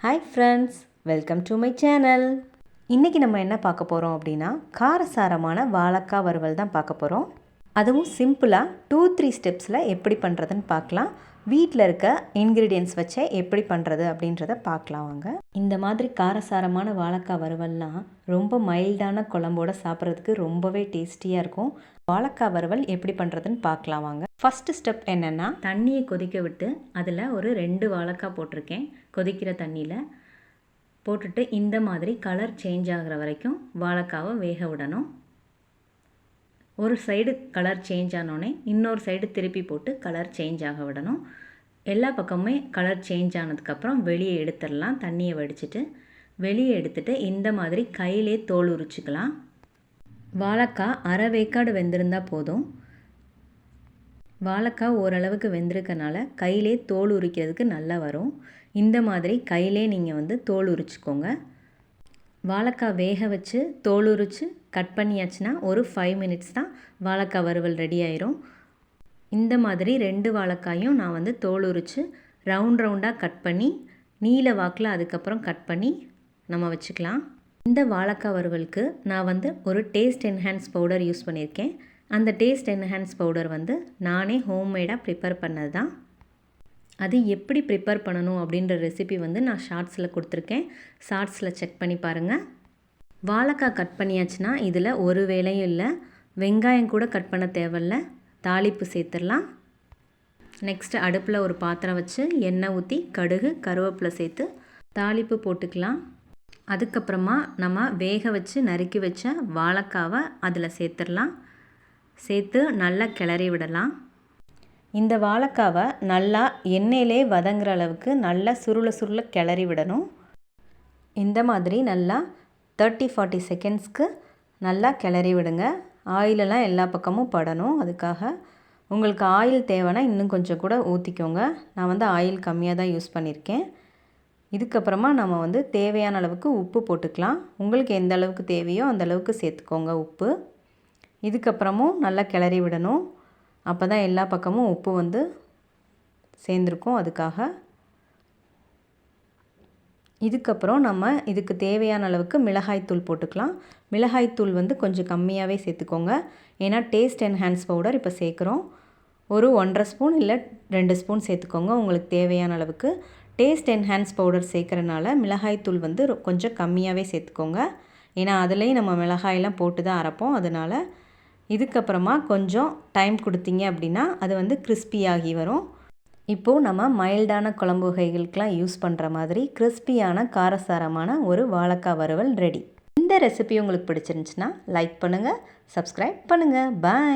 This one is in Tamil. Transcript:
Hi friends, welcome to my channel. இன்றைக்கி நம்ம என்ன பார்க்க போகிறோம் அப்படின்னா, காரசாரமான வாழைக்காய் வறுவல் தான் பார்க்க போகிறோம். அதுவும் சிம்பிளாக 2-3 ஸ்டெப்ஸில் எப்படி பண்ணுறதுன்னு பார்க்கலாம். வீட்டில் இருக்க இன்க்ரீடியன்ட்ஸ் வச்சே எப்படி பண்ணுறது அப்படின்றத பார்க்கலாம் வாங்க. இந்த மாதிரி காரசாரமான வாழைக்காய் வறுவல்லாம் ரொம்ப மைல்டான குழம்போடு சாப்பிட்றதுக்கு ரொம்பவே டேஸ்டியாக இருக்கும். வாழைக்காய் வறுவல் எப்படி பண்ணுறதுன்னு பார்க்கலாம் வாங்க. ஃபஸ்ட்டு ஸ்டெப் என்னென்னா, தண்ணியை கொதிக்க விட்டு அதில் ஒரு 2 வாழைக்காய் போட்டிருக்கேன். கொதிக்கிற தண்ணியில் போட்டுட்டு இந்த மாதிரி கலர் சேஞ்ச் ஆகிற வரைக்கும் வாழைக்காவை வேக விடணும். ஒரு சைடு கலர் சேஞ்ச் ஆனோடனே இன்னொரு சைடு திருப்பி போட்டு கலர் சேஞ்ச் ஆக விடணும். எல்லா பக்கமுமே கலர் சேஞ்ச் ஆனதுக்கப்புறம் வெளியே எடுத்துடலாம். தண்ணியை வடிச்சிட்டு வெளியே எடுத்துகிட்டு இந்த மாதிரி கையிலே தோல் உரிச்சிக்கலாம். வாழைக்காய் அரை வேக்காடு வெந்திருந்தால் போதும். வாழைக்காய் ஓரளவுக்கு வெந்திருக்கனால கையிலே தோல் உரிக்கிறதுக்கு நல்லா வரும். இந்த மாதிரி கையிலே நீங்கள் தோல் உரிச்சிக்கோங்க. வாழைக்காய் வேக வச்சு தோல் உரித்து கட் பண்ணியாச்சுன்னா ஒரு 5 மினிட்ஸ் தான் வாழைக்காய் வறுவல் ரெடி ஆயிரும். இந்த மாதிரி 2 வாழைக்காயும் நான் தோல் உரித்து ரவுண்டாக கட் பண்ணி நீல வாக்கில் அதுக்கப்புறம் கட் பண்ணி நம்ம வச்சுக்கலாம். இந்த வாழைக்காய் வறுவலுக்கு நான் ஒரு டேஸ்ட் என்ஹான்ஸ் பவுடர் யூஸ் பண்ணியிருக்கேன். அந்த டேஸ்ட் என்ஹான்ஸ் பவுடர் நானே ஹோம்மேடாக ப்ரிப்பேர் பண்ணது தான். அது எப்படி ப்ரிப்பேர் பண்ணணும் அப்படின்ற ரெசிபி நான் ஷார்ட்ஸில் கொடுத்துருக்கேன். ஷார்ட்ஸில் செக் பண்ணி பாருங்கள். வாழைக்காய் கட் பண்ணியாச்சுன்னா இதில் ஒரு வேலையும் இல்லை. வெங்காயம் கூட கட் பண்ண தேவையில்ல. தாளிப்பு சேர்த்துடலாம். நெக்ஸ்ட்டு அடுப்பில் ஒரு பாத்திரம் வச்சு எண்ணெய் ஊற்றி கடுகு கருவேப்பிலை சேர்த்து தாளிப்பு போட்டுக்கலாம். அதுக்கப்புறமா நம்ம வேக வச்சு நறுக்கி வச்ச வாழைக்காவை அதில் சேர்த்துடலாம். சேர்த்து நல்லா கிளறி விடலாம். இந்த வாழைக்காவை நல்லா எண்ணெயிலே வதங்குற அளவுக்கு நல்லா சுருள கிளறி விடணும். இந்த மாதிரி நல்லா 30-40 செகண்ட்ஸ்க்கு நல்லா கிளறி விடுங்க. ஆயிலெல்லாம் எல்லா பக்கமும் படணும். அதுக்காக உங்களுக்கு ஆயில் தேவைன்னா இன்னும் கொஞ்சம் கூட ஊற்றிக்கோங்க. நான் ஆயில் கம்மியாக தான் யூஸ் பண்ணியிருக்கேன். இதுக்கப்புறமா நம்ம தேவையான அளவுக்கு உப்பு போட்டுக்கலாம். உங்களுக்கு எந்த அளவுக்கு தேவையோ அந்த அளவுக்கு சேர்த்துக்கோங்க உப்பு. இதுக்கப்புறமும் நல்லா கிளறி விடணும். அப்போ தான் எல்லா பக்கமும் உப்பு சேர்ந்துருக்கும். அதுக்காக இதுக்கப்புறம் நம்ம இதுக்கு தேவையான அளவுக்கு மிளகாய்த்தூள் போட்டுக்கலாம். மிளகாய்த்தூள் கொஞ்சம் கம்மியாகவே சேர்த்துக்கோங்க. ஏன்னா டேஸ்ட் என்ஹான்ஸ் பவுடர் இப்போ சேர்க்குறோம். ஒரு 1.5 ஸ்பூன் இல்லை 2 ஸ்பூன் சேர்த்துக்கோங்க உங்களுக்கு தேவையான அளவுக்கு. டேஸ்ட் என்ஹான்ஸ் பவுடர் சேர்க்குறனால மிளகாய்த்தூள் கொஞ்சம் கம்மியாகவே சேர்த்துக்கோங்க. ஏன்னா அதுலேயும் நம்ம மிளகாயெல்லாம் போட்டு தான் அரைப்போம். அதனால் இதுக்கப்புறமா கொஞ்சம் டைம் கொடுத்தீங்க அப்படின்னா அது கிறிஸ்பியாகி வரும். இப்போது நம்ம மைல்டான குழம்பு வகைகளுக்கெலாம் யூஸ் பண்ணுற மாதிரி கிறிஸ்பியான காரசாரமான ஒரு வாழைக்காய் வறுவல் ரெடி. இந்த ரெசிபி உங்களுக்கு பிடிச்சிருந்துச்சுன்னா லைக் பண்ணுங்கள், சப்ஸ்கிரைப் பண்ணுங்கள். பாய்.